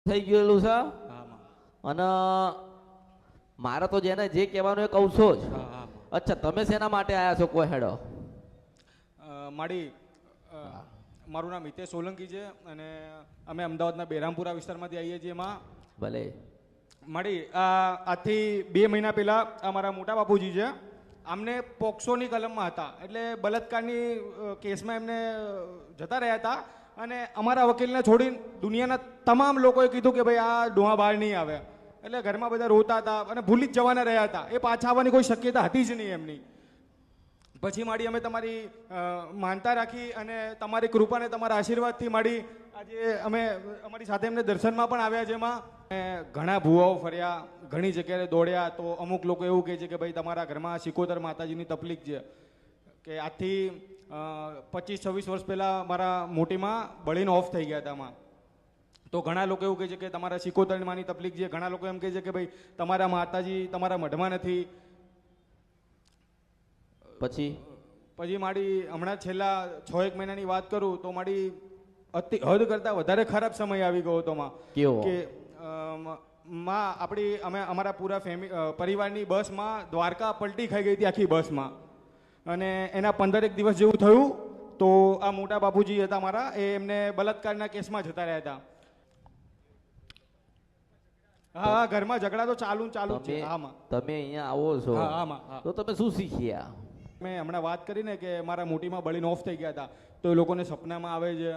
થઈ ગયેલું છે હા અને મારે તો જેને જે કહેવાનું એ કહું છો જ. હા હા અચ્છા, તમે શેના માટે આયા છો કોઈ હેડો? મારી મારું નામ હિતેશ સોલંકી છે અને અમે અમદાવાદના બેરામપુરા વિસ્તારમાંથી આવીએ છીએ. એમાં ભલે મારી આજથી 2 મહિના પહેલાં અમારા મોટા બાપુજી છે, આમને પોક્સોની કલમમાં હતા, એટલે બલાત્કારની કેસમાં એમને જતા રહ્યા હતા. અને અમારા વકીલને છોડીને દુનિયાના તમામ લોકોએ કીધું કે ભાઈ આ ડોહા બહાર નહીં આવે. એટલે ઘરમાં બધા રોતા હતા અને ભૂલી જ જવાના રહ્યા હતા. એ પાછા આવવાની કોઈ શક્યતા હતી જ નહીં એમની. પછી માડી અમે તમારી માનતા રાખી અને તમારી કૃપાને તમારા આશીર્વાદથી માડી આજે અમે અમારી સાથે એમને દર્શનમાં પણ આવ્યા છે. એમાં ઘણા ભુવાઓ ફર્યા, ઘણી જગ્યાએ દોડ્યા. તો અમુક લોકો એવું કહે છે કે ભાઈ તમારા ઘરમાં સિકોતર માતાજીની તકલીફ છે, કે આજથી 25-26 વર્ષ પહેલાં મારા મોટીમાં બળીને ઓફ થઈ ગયા હતા એમાં. તો ઘણા લોકો એવું કહે છે કે તમારા સિકોતરમાંની તકલીફ છે. ઘણા લોકો એમ કહે છે કે ભાઈ તમારા માતાજી તમારા મઢમાં નથી. પછી મારી હમણાં છેલ્લા 6-1 મહિનાની વાત કરું તો મારી હદ કરતાં વધારે ખરાબ સમય આવી ગયો હતો. કે માં આપણી અમે અમારા પૂરા પરિવારની બસમાં દ્વારકા પલટી ખાઈ ગઈ હતી આખી બસમાં. અને એના 15 દિવસ જેવું થયું તો આ મોટા બાપુજી હતા મારા, એ એમને બલાત્કારના કેસમાં જતા રહ્યા હતા. હા, ઘરમાં ઝઘડા તો ચાલુ છે. હામાં તમે અહીંયા આવો છો તો તમે શું શીખ્યા? મેં હમણાં વાત કરીને કે મારા મોટીમાં બળીને ઓફ થઈ ગયા હતા, તો એ લોકોને સપનામાં આવે છે.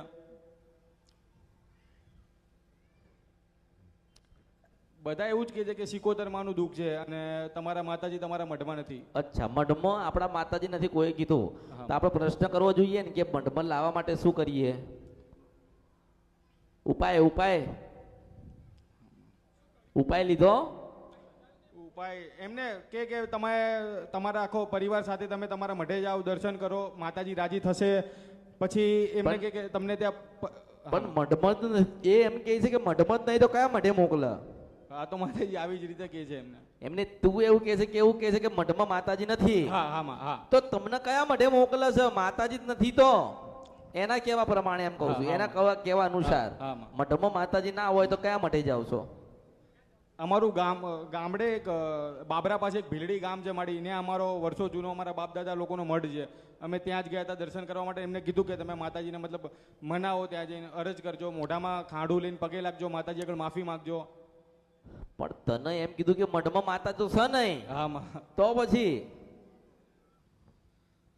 બધા એવું જ કહે છે કે સિકોતર માનું દુઃખ છે અને તમારા માતાજી તમારા મઢમાં નથી. અચ્છા, મઢમાં આપણા માતાજી નથી કોઈ કીધું તો આપણે પ્રશ્ન કરવો જોઈએ ને કે મઢમાં લાવવા માટે શું કરીએ? ઉપાય લીધો? ઉપાય એમને કે તમે તમારા આખો પરિવાર સાથે તમે તમારા મઢે જાઓ, દર્શન કરો, માતાજી રાજી થશે. પછી એમને કે તમને ત્યાં પણ મઢમાં એ એમ કહે છે કે મઢમાં જ નહીં તો કયા મઢે મોકલે? હા, તો માતાજી આવી જ રીતે કહે છે એમને તું એવું કહે છે કે મઢમાં માતાજી નથી. હા. તો તમને કયા મઢે મોકલે છે? માતાજી જ નથી તો એના કેવા પ્રમાણે એમ કહું છું, એના કેવા અનુસાર. મઢમાં માતાજી ના હોય તો કયા મઢે જાવ છો? અમારું ગામડે એક બાબરા પાસે એક ભીલડી ગામ છે મારી, ને અમારો વર્ષો જૂનો અમારા બાપ દાદા લોકોનો મઢ છે. અમે ત્યાં જ ગયા હતા દર્શન કરવા માટે. એમને કીધું કે તમે માતાજીને મતલબ મનાવો, ત્યાં જઈને અરજ કરજો, મોઢામાં ખાંડું લઈને પગે લાગજો, માતાજી આગળ માફી માંગજો. પણ તને એમ કીધું કે મઢમાં માતા તો છે નહીં. હા, તો પછી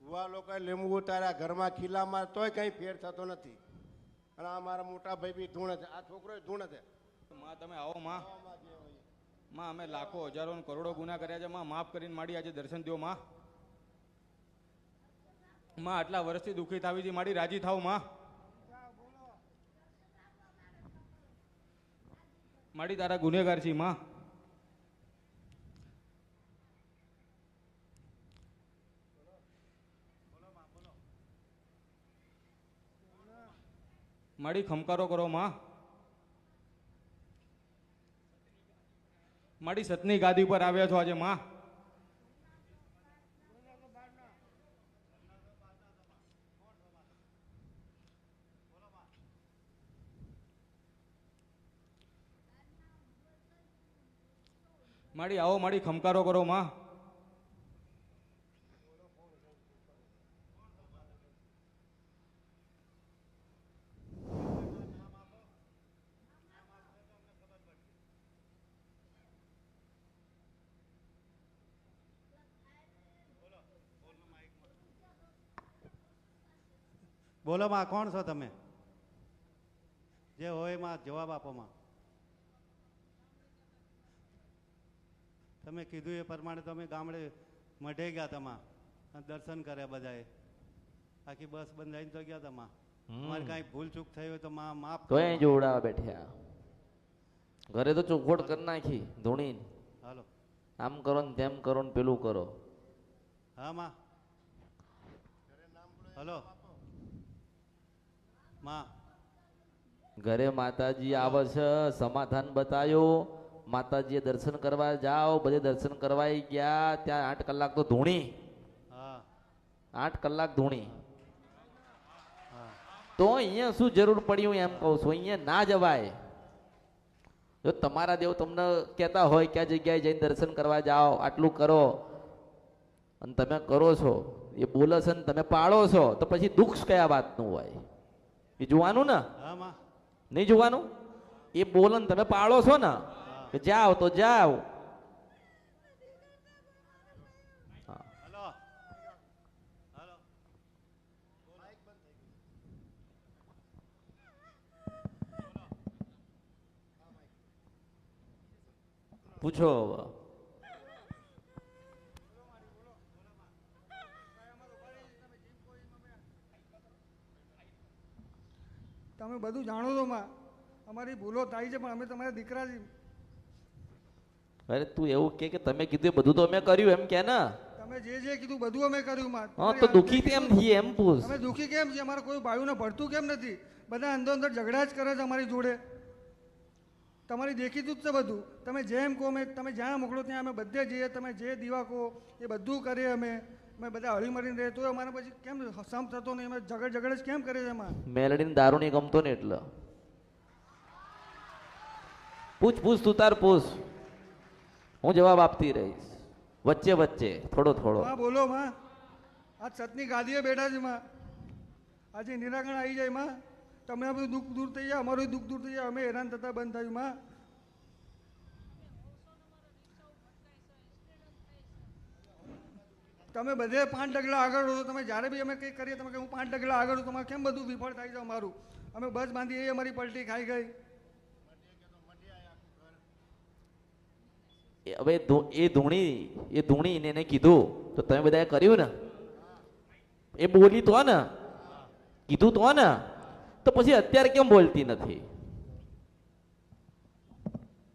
ભુવા લોકો લીંબુ તારા ઘરમાં ખીલામાં તોય કઈ ફેર થતો નથી. અને આ મારા મોટા ભાઈ બી ધૂણે છે, આ છોકરો ધૂણે છે. માં તમે આવો માં. અમે લાખો હજારો કરોડો ગુના કર્યા છે. માફ કરીને માડી આજે દર્શન દો માં. આટલા વર્ષથી દુઃખી થાવી છે માડી, રાજી થાવ માં. માડી તારા ગુનેગાર છે માં. માડી ખમકારો કરો માં. માડી સતની ગાદી પર આવ્યા છો આજે માં. માડી આવો, માડી ખમકારો કરો માં. બોલો માં, કોણ છો તમે? જે હોય માં જવાબ આપો માં. તમે કીધું એ પ્રમાણે તમે ગામડે મઢે ગયા તમા, દર્શન કર્યા બધાએ, આખી બસ બંધાઈને તો ગયા તમા. તમારે કઈ ભૂલ ચૂક થઈ હોય તો માં માફ. તો એ જોડાવા બેઠ્યા, ઘરે તો ચોખવટ કરી નાખી ધૂણી. હાલો, આમ કરો ને તેમ કરો ને પેલું કરો. હા માં. હલો માં, ઘરે માતાજી આવે છે, સમાધાન બતાવ્યો. માતાજીએ દર્શન કરવા જાઓ, બધે દર્શન કરવા ગયા. ત્યાં 8 કલાક તો ધૂણી. 8 કલાક ધૂણી. તો અહીંયા શું જરૂર પડી, હું એમ કહું છું, અહીંયા ના જવાય. જો તમારા દેવ તમને કહેતા હોય કે આ જગ્યાએ જઈને દર્શન કરવા જાઓ, આટલું કરો, અને તમે કરો છો, એ બોલે છે ને તમે પાળો છો, તો પછી દુઃખ કયા વાતનું હોય? એ જોવાનું ને, હા માં. નહીં જોવાનું? એ બોલે ને તમે પાળો છો ને, કે જાઓ તો જાઓ. Hello hello. પૂછો હવે. તમે બધું જાણો છો માં, અમારી ભૂલો થાય છે પણ અમે તમારા દીકરા છીએ. અરે તું એવું કે તમે કીધું એ બધું તો અમે કર્યું એમ કે ને? તમે જે કીધું બધું અમે કર્યું માં. હા તો દુઃખી કેમ થઈએ એમ પૂછ. અમે દુઃખી કેમ છીએ? અમારા કોઈ ભાઈઓને ભળતું કેમ નથી? બધા અંદર અંદર ઝઘડા જ કરે છે અમારી જોડે. તમારી દેખીતું જ છે બધું. તમે જેમ કહો અમે, તમે જ્યાં મોકલો ત્યાં અમે બધે જઈએ. તમે જે દીવા કહો એ બધું કરીએ અમે. અમે બધા હળી મળીને રહે તો અમારે પછી કેમ સમ થતો નહીં? અમે ઝઘડ જ કેમ કરે છે એમાં? મેલડીને દારૂ નહીં ગમતો ને એટલે. પૂછ તું તાર પૂછ, હું જવાબ આપતી રહીશ વચ્ચે વચ્ચે થોડો થોડો. હા બોલો માં. આ સતની ગાદીએ બેઠા છે માં. આજે નિરાકરણ આવી જાય માં. તમને આ બધું દુઃખ દૂર થઈ જાય, અમારું દુઃખ દૂર થઈ જાય, અમે હેરાન થતા બંધ થયું માં. તમે બધે 5 ડગલા આગળ હો. તમે જ્યારે બી અમે કંઈક કરીએ તમે કે હું 5 ડગલા આગળ છું, તમારે કેમ બધું વિફળ થાય છે અમારું? અમે બસ બાંધી એ અમારી પલટી ખાઈ ગઈ. હવે એ ધૂણી એને કીધું તો તમે બધાએ કર્યું ને? એ બોલી તો ને, કીધું તો ને, તો પછી અત્યારે કેમ બોલતી નથી?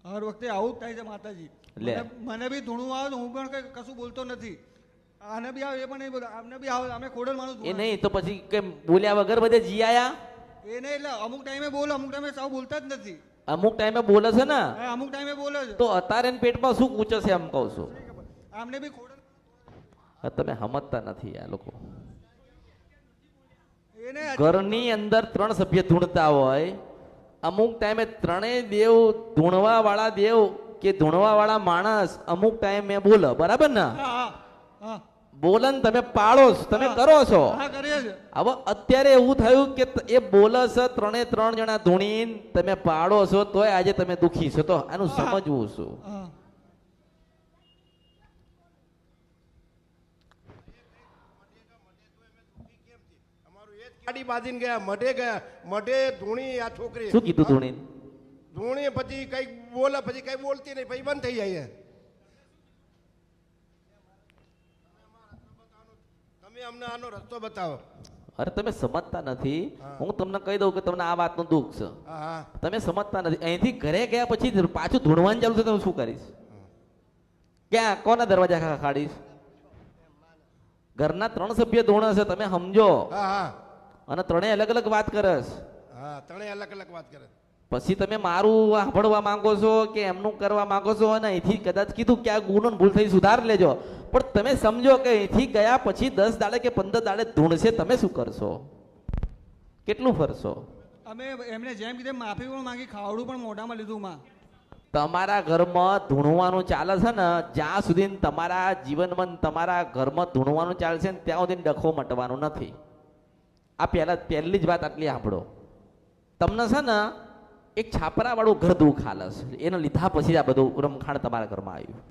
હર વખતે આવું જ થાય છે માતાજી. લે. મને બી ધૂણું આવે તો હું પણ કઈ કશું બોલતો નથી. આને બી આવે એ પણ નહીં બોલે. આમને બી આવે, અમે ખોડલ માણસ. એ નહીં તો પછી કેમ બોલ્યા વગર બધે જી આયા? એ નહીં એટલે અમુક ટાઈમે બોલે, અમુક ટાઈમે સાવ બોલતા જ નથી. અમુક ટાઈમે બોલે છે ને, હા, અમુક ટાઈમે બોલે છે. તો અત્યારે એને પેટમાં શું પૂછે છે એમ કહું છું. આમને બી ખોડલ. તમે સમજતા નથી આ લોકો. એને ઘરની અંદર 3 સભ્ય ધૂણતા હોય, અમુક ટાઈમે ત્રણેય દેવ ધૂણવા વાળા દેવ કે ધૂણવા વાળા માણસ અમુક ટાઈમે બોલે, બરાબર ને? હા હા હા બોલન તમે પાળો છો, તમે કરો છો. હા કરીએ છે. હવે અત્યારે એવું થયું કે એ બોલે છે, 3 જણા ધૂણીને તમે પાડો છો, તોય આજે તમે દુખી છો. તો આનું સમજવું શું? હા ગાડી બાંધીને ગયા, મઢે ધૂણી આ છોકરી. શું કીધું ધૂણીને? ધૂણી પછી કઈક બોલે, પછી કઈ બોલતી નહીં, પછી બંધ થઈ જાય. તમે અમને આનો રસ્તો બતાવો. અરે તમે સમજતા નથી. હું તમને કહી દઉં કે તમને આ વાતનું દુઃખ છે, હા હા તમે સમજતા નથી. અહીંથી ઘરે ગયા પછી પાછું ધૂણવાનું ચાલુ છે, તમે શું કરીશ? ક્યાં કોના દરવાજા ખાડીશ? ઘરના 3 સભ્ય ધૂણે છે, તમે સમજો. હા હા અને 3 અલગ અલગ વાત કરે છે. હા, ત્રણેય અલગ અલગ વાત કરે. પછી તમે મારું સાંભળવા માંગો છો કે એમનું કરવા માંગો છો? અને અહીંથી કદાચ કીધું કે આ ગુનો ભૂલ થઈ સુધાર લેજો, પણ તમે સમજો કે અહીંથી ગયા પછી 10 દાડે કે 15 દાડે ધૂણશે, તમે શું કરશો? કેટલું ફરશો? અમે એમને જેમ કીધું માફી પણ માંગી, ખાવડું પણ મોઢામાં લીધું માં. તમારા ઘરમાં ધૂણવાનું ચાલે છે ને, જ્યાં સુધી તમારા જીવનમાં તમારા ઘરમાં ધૂણવાનું ચાલશે ને ત્યાં સુધી ડખો મટવાનું નથી. આ પહેલી જ વાત આટલી સાંભળો. તમને છે ને એક છાપરા વાળું ઘર દુઃખ હાલે છે, એને લીધા પછી આ બધું રમખાણ તમારા ઘરમાં આવ્યું.